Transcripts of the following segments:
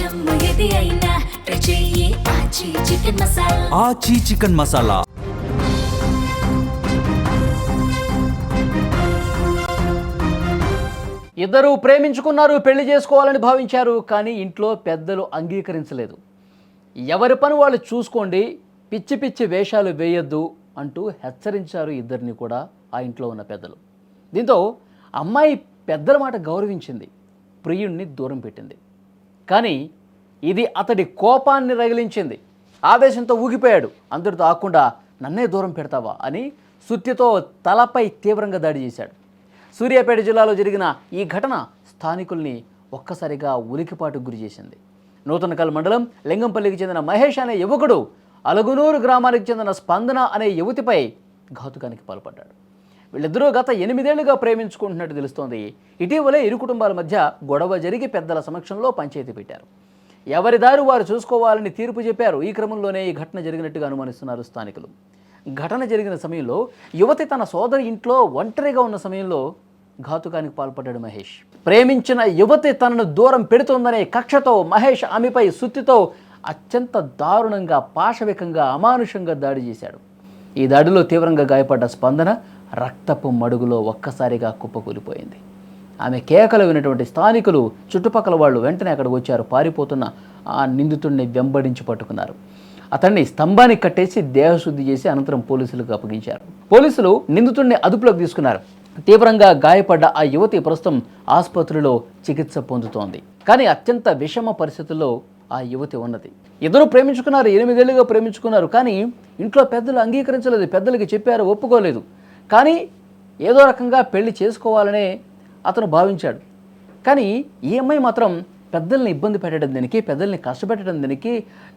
జమ్ము ఏది అయినా ట్రై చెయ్యి ఆచి చికెన్ మసాలా. ఆచి చికెన్ మసాలా. ఇద్దరు ప్రేమించుకున్నారు, పెళ్లి చేసుకోవాలని భావించారు. కానీ ఇంట్లో పెద్దలు అంగీకరించలేదు. ఎవరి పని వాళ్ళు చూసుకోండి, పిచ్చి పిచ్చి వేషాలు వేయొద్దు అంటూ హెచ్చరించారు ఇద్దరిని కూడా ఆ ఇంట్లో ఉన్న పెద్దలు. దీంతో అమ్మాయి పెద్దల మాట గౌరవించింది, ప్రియుణ్ణి దూరం పెట్టింది. కానీ ఇది అతడి కోపాన్ని రగిలించింది. ఆవేశంతో ఊగిపోయాడు. అందరితో ఆకుండా నన్నే దూరం పెడతావా అని సుత్తితో తలపై తీవ్రంగా దాడి చేశాడు. సూర్యాపేట జిల్లాలో జరిగిన ఈ ఘటన స్థానికుల్ని ఒక్కసారిగా ఉలికిపాటుకు గురి చేసింది. నూతనకల్ మండలం లింగంపల్లికి చెందిన మహేష్ అనే యువకుడు అలగునూరు గ్రామానికి చెందిన స్పందన అనే యువతిపై ఘాతుకానికి పాల్పడ్డాడు. వీళ్ళిద్దరూ గత 8 ఏళ్లుగా ప్రేమించుకుంటున్నట్టు తెలుస్తోంది. ఇటీవలే ఇరు కుటుంబాల మధ్య గొడవ జరిగి పెద్దల సమక్షంలో పంచాయతీ పెట్టారు. ఎవరి దారి వారు చూసుకోవాలని తీర్పు చెప్పారు. ఈ క్రమంలోనే ఈ ఘటన జరిగినట్టుగా అనుమానిస్తున్నారు స్థానికులు. ఘటన జరిగిన సమయంలో యువతి తన సోదరి ఇంట్లో ఒంటరిగా ఉన్న సమయంలో ఘాతుకానికి పాల్పడ్డాడు మహేష్. ప్రేమించిన యువతి తనను దూరం పెడుతోందనే కక్షతో మహేష్ ఆమెపై సుత్తితో అత్యంత దారుణంగా, పాశవికంగా, అమానుషంగా దాడి చేశాడు. ఈ దాడిలో తీవ్రంగా గాయపడ్డ స్పందన రక్తపు మడుగులో ఒక్కసారిగా కుప్పకూలిపోయింది. ఆమె కేకలు విన్నటువంటి స్థానికులు, చుట్టుపక్కల వాళ్ళు వెంటనే అక్కడికి వచ్చారు. పారిపోతున్న ఆ నిందితుడిని వెంబడించి పట్టుకున్నారు. అతన్ని స్తంభానికి కట్టేసి దేహశుద్ధి చేసి అనంతరం పోలీసులకు అప్పగించారు. పోలీసులు నిందితుడిని అదుపులోకి తీసుకున్నారు. తీవ్రంగా గాయపడ్డ ఆ యువతి ప్రస్తుతం ఆసుపత్రిలో చికిత్స పొందుతోంది. కానీ అత్యంత విషమ పరిస్థితుల్లో ఆ యువతి ఉన్నది. ఇద్దరు ప్రేమించుకున్నారు, 8 ఏళ్లుగా ప్రేమించుకున్నారు. కానీ ఇంట్లో పెద్దలు అంగీకరించలేదు. పెద్దలకి చెప్పారు, ఒప్పుకోలేదు. కానీ ఏదో రకంగా పెళ్లి చేసుకోవాలనే అతను భావించాడు. కానీ ఈ అమ్మాయి మాత్రం పెద్దల్ని ఇబ్బంది పెట్టడం దేనికి, పెద్దల్ని కష్టపెట్టడం దేనికి,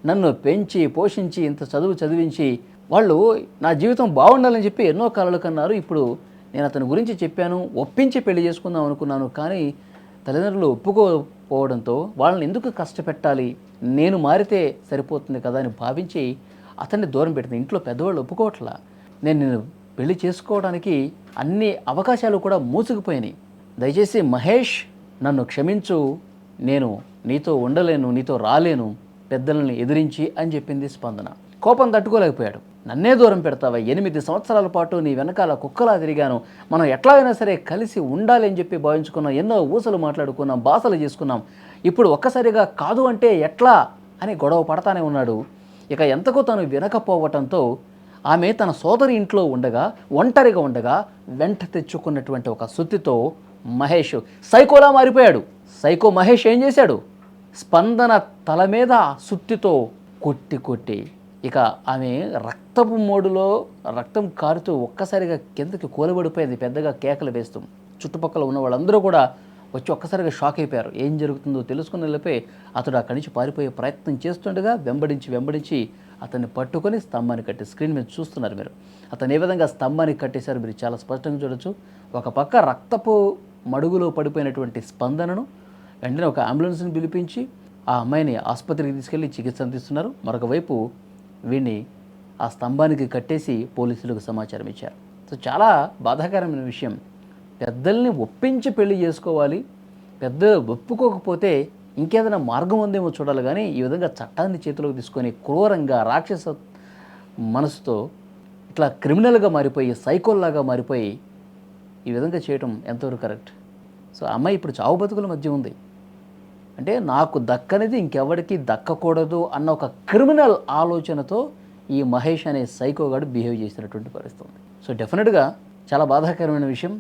నన్ను పెంచి పోషించి ఇంత చదువు చదివించి వాళ్ళు నా జీవితం బాగుండాలని చెప్పి ఎన్నో కలలు కన్నారు. ఇప్పుడు నేను అతని గురించి చెప్పాను, ఒప్పించి పెళ్లి చేసుకుందాం అనుకున్నాను. కానీ తల్లిదండ్రులు ఒప్పుకోకపోవడంతో వాళ్ళని ఎందుకు కష్టపెట్టాలి, నేను మారితే సరిపోతుంది కదా అని భావించి అతన్ని దూరం పెట్టింది. ఇంట్లో పెద్దవాళ్ళు ఒప్పుకోవట్లా. నేను పెళ్లి చేసుకోవడానికి అన్ని అవకాశాలు కూడా మూసుకుపోయినాయి. దయచేసి మహేష్ నన్ను క్షమించు, నేను నీతో ఉండలేను, నీతో రాలేను పెద్దలని ఎదిరించి అని చెప్పింది స్పందన. కోపం తట్టుకోలేకపోయాడు. నన్నే దూరం పెడతావా, 8 సంవత్సరాల పాటు నీ వెనకాల కుక్కలా తిరిగాను, మనం ఎట్లాగైనా సరే కలిసి ఉండాలి అని చెప్పి భావించుకున్నాం, ఎన్నో ఊసలు మాట్లాడుకున్నాం, బాసలు చేసుకున్నాం, ఇప్పుడు ఒక్కసారిగా కాదు అంటే ఎట్లా అని గొడవ పడతానే ఉన్నాడు. ఇక ఎంతకు తను వినకపోవటంతో ఆమె తన సోదరి ఇంట్లో ఉండగా, ఒంటరిగా ఉండగా వెంట తెచ్చుకున్నటువంటి ఒక సుత్తితో మహేష్ సైకోలా మారిపోయాడు. సైకో మహేష్ ఏం చేశాడు, స్పందన తల మీద సుత్తితో కొట్టి ఇక ఆమె రక్తపు మోడులో రక్తం కారుతూ ఒక్కసారిగా కిందకి కూలబడిపోయింది, పెద్దగా కేకలు వేస్తూ. చుట్టుపక్కల ఉన్న వాళ్ళందరూ కూడా వచ్చి ఒక్కసారిగా షాక్ అయిపోయారు. ఏం జరుగుతుందో తెలుసుకుని వెళ్ళిపోయి అతడు అక్కడి నుంచి పారిపోయే ప్రయత్నం చేస్తుండగా వెంబడించి అతన్ని పట్టుకొని స్తంభాన్ని కట్టి, స్క్రీన్ మీద చూస్తున్నారు మీరు, అతను ఏ విధంగా స్తంభానికి కట్టేశారు మీరు చాలా స్పష్టంగా చూడొచ్చు. ఒక పక్క రక్తపు మడుగులో పడిపోయినటువంటి స్పందనను వెంటనే ఒక అంబులెన్స్ని పిలిపించి ఆ అమ్మాయిని ఆసుపత్రికి తీసుకెళ్లి చికిత్స అందిస్తున్నారు. మరొక వైపు వీడిని ఆ స్తంభానికి కట్టేసి పోలీసులకు సమాచారం ఇచ్చారు. సో చాలా బాధాకరమైన విషయం. పెద్దల్ని ఒప్పించి పెళ్లి చేసుకోవాలి, పెద్దలు ఒప్పుకోకపోతే ఇంకేదైనా మార్గం ఉందేమో చూడాలి. కానీ ఈ విధంగా చట్టాన్ని చేతిలోకి తీసుకొని క్రూరంగా రాక్షస మనసుతో ఇట్లా క్రిమినల్గా మారిపోయి, సైకోల్లాగా మారిపోయి ఈ విధంగా చేయటం ఎంతవరకు కరెక్ట్? సో అమ్మాయి ఇప్పుడు చావు బతుకుల మధ్య ఉంది. అంటే నాకు దక్కనిది ఇంకెవరికి దక్కకూడదు అన్న ఒక క్రిమినల్ ఆలోచనతో ఈ మహేష్ అనే సైకోగాడు బిహేవ్ చేసినటువంటి పరిస్థితి ఉంది. సో డెఫినెట్గా చాలా బాధాకరమైన విషయం.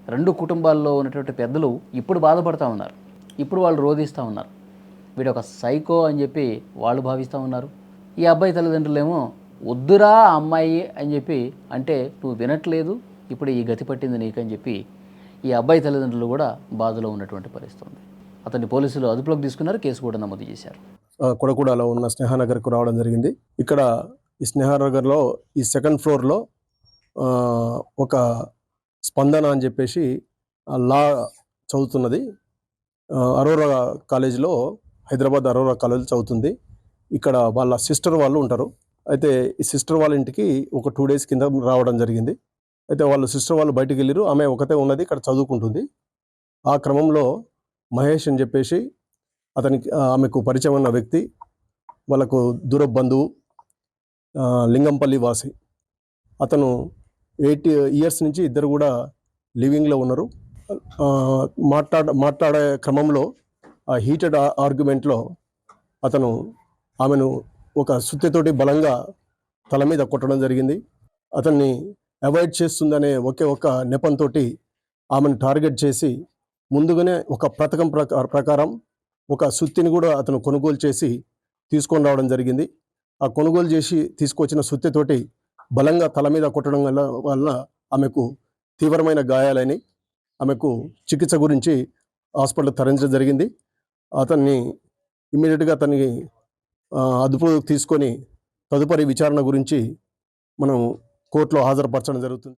2 కుటుంబాల్లో ఉన్నటువంటి పెద్దలు ఇప్పుడు బాధపడుతూ ఉన్నారు, ఇప్పుడు వాళ్ళు రోధిస్తూ ఉన్నారు. వీడు ఒక సైకో అని చెప్పి వాళ్ళు భావిస్తూ ఉన్నారు. ఈ అబ్బాయి తల్లిదండ్రులేమో వద్దురా అమ్మాయి అని చెప్పి అంటే నువ్వు వినట్లేదు, ఇప్పుడు ఈ గతి పట్టింది నీకని చెప్పి ఈ అబ్బాయి తల్లిదండ్రులు కూడా బాధలో ఉన్నటువంటి పరిస్థితి ఉంది. అతన్ని పోలీసులు అదుపులోకి తీసుకున్నారు, కేసు కూడా నమోదు చేశారు. కొడగూడలో ఉన్న స్నేహానగర్కు రావడం జరిగింది. ఇక్కడ ఈ స్నేహానగర్లో ఈ 2nd ఫ్లోర్లో ఒక స్పందన అని చెప్పేసి లా చదువుతున్నది. అరోరా కాలేజీలో, హైదరాబాద్ అరోరా కాలేజీ చదువుతుంది. ఇక్కడ వాళ్ళ సిస్టర్ వాళ్ళు ఉంటారు. అయితే ఈ సిస్టర్ వాళ్ళ ఇంటికి ఒక 2 డేస్ కింద రావడం జరిగింది. అయితే వాళ్ళ సిస్టర్ వాళ్ళు బయటికి వెళ్ళారు, ఆమె ఒకతే ఉన్నది, ఇక్కడ చదువుకుంటుంది. ఆ క్రమంలో మహేష్ అని చెప్పేసి ఆమెకు పరిచయం ఉన్న వ్యక్తి, వాళ్ళకు దూర బంధువు, లింగంపల్లి వాసి. అతను 8 ఇయర్స్ నుంచి ఇద్దరు కూడా లివింగ్లో ఉన్నారు. మాట్లాడే క్రమంలో ఆ హీటెడ్ ఆర్గ్యుమెంట్లో అతను ఆమెను ఒక సుత్తెతోటి బలంగా తల మీద కొట్టడం జరిగింది. అతన్ని అవాయిడ్ చేస్తుందనే ఒక్క నెపంతో ఆమెను టార్గెట్ చేసి ముందుగానే ఒక పథకం ప్రకారం ఒక సుత్తిని కూడా అతను కొనుగోలు చేసి తీసుకొని రావడం జరిగింది. ఆ కొనుగోలు చేసి తీసుకొచ్చిన సుత్తెతోటి బలంగా తల మీద కొట్టడం వల్ల ఆమెకు తీవ్రమైన గాయాలని ఆమెకు చికిత్స గురించి హాస్పిటల్ తరలించడం జరిగింది. అతన్ని ఇమ్మీడియట్గా అతన్ని అదుపులోకి తీసుకొని తదుపరి విచారణ గురించి మనం కోర్టులో హాజరుపరచడం జరుగుతుంది.